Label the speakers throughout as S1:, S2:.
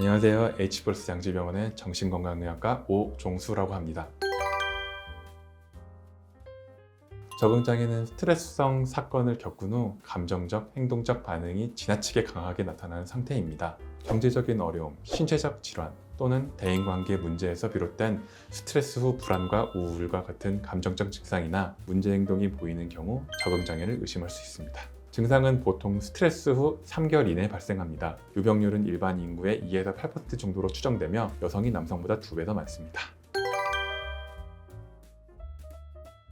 S1: 안녕하세요. H플러스 양지병원의 정신건강의학과 오종수라고 합니다. 적응장애는 스트레스성 사건을 겪은 후 감정적, 행동적 반응이 지나치게 강하게 나타나는 상태입니다. 경제적인 어려움, 신체적 질환 또는 대인관계 문제에서 비롯된 스트레스 후 불안과 우울과 같은 감정적 증상이나 문제 행동이 보이는 경우 적응장애를 의심할 수 있습니다. 증상은 보통 스트레스 후 3개월 이내에 발생합니다. 유병률은 일반 인구의 2에서 8% 정도로 추정되며 여성이 남성보다 2배 더 많습니다.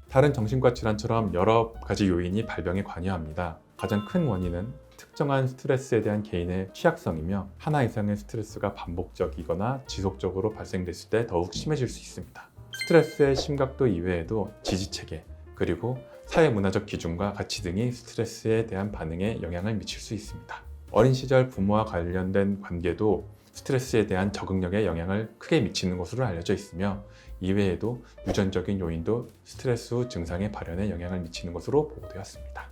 S1: 다른 정신과 질환처럼 여러 가지 요인이 발병에 관여합니다. 가장 큰 원인은 특정한 스트레스에 대한 개인의 취약성이며 하나 이상의 스트레스가 반복적이거나 지속적으로 발생됐을 때 더욱 심해질 수 있습니다. 스트레스의 심각도 이외에도 지지체계, 그리고 사회문화적 기준과 가치 등이 스트레스에 대한 반응에 영향을 미칠 수 있습니다. 어린 시절 부모와 관련된 관계도 스트레스에 대한 적응력에 영향을 크게 미치는 것으로 알려져 있으며 이외에도 유전적인 요인도 스트레스 후 증상의 발현에 영향을 미치는 것으로 보고되었습니다.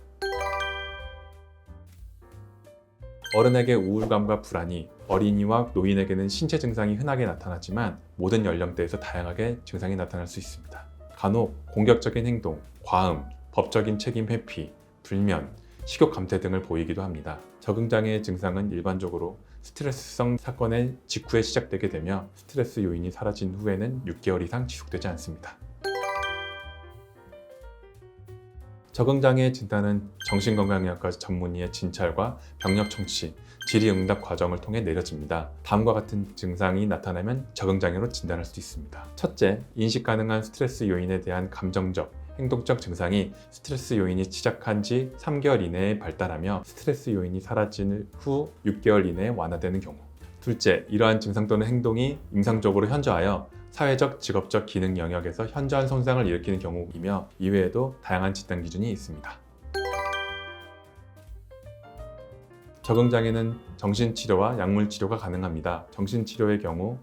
S1: 어른에게 우울감과 불안이, 어린이와 노인에게는 신체 증상이 흔하게 나타나지만 모든 연령대에서 다양하게 증상이 나타날 수 있습니다. 간혹 공격적인 행동, 과음, 법적인 책임 회피, 불면, 식욕 감퇴 등을 보이기도 합니다. 적응장애의 증상은 일반적으로 스트레스성 사건의 직후에 시작되게 되며 스트레스 요인이 사라진 후에는 6개월 이상 지속되지 않습니다. 적응장애의 진단은 정신건강의학과 전문의의 진찰과 병력 청취, 질의응답 과정을 통해 내려집니다. 다음과 같은 증상이 나타나면 적응장애로 진단할 수 있습니다. 첫째, 인식 가능한 스트레스 요인에 대한 감정적, 행동적 증상이 스트레스 요인이 시작한 지 3개월 이내에 발달하며 스트레스 요인이 사라진 후 6개월 이내에 완화되는 경우. 둘째, 이러한 증상 또는 행동이 임상적으로 현저하여 사회적, 직업적 기능 영역에서 현저한 손상을 일으키는 경우이며 이외에도 다양한 진단 기준이 있습니다. 적응장애는 정신치료와 약물치료가 가능합니다. 정신치료의 경우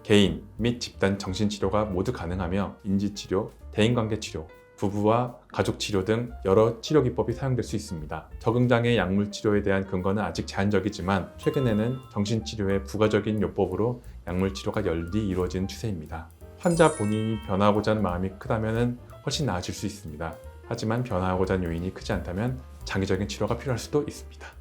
S1: 개인 및 집단 정신치료가 모두 가능하며 인지치료, 대인관계치료, 부부와 가족치료 등 여러 치료 기법이 사용될 수 있습니다. 적응장애 약물치료에 대한 근거는 아직 제한적이지만 최근에는 정신치료의 부가적인 요법으로 약물치료가 널리 이루어지는 추세입니다. 환자 본인이 변화하고자 하는 마음이 크다면 훨씬 나아질 수 있습니다. 하지만 변화하고자 하는 요인이 크지 않다면 장기적인 치료가 필요할 수도 있습니다.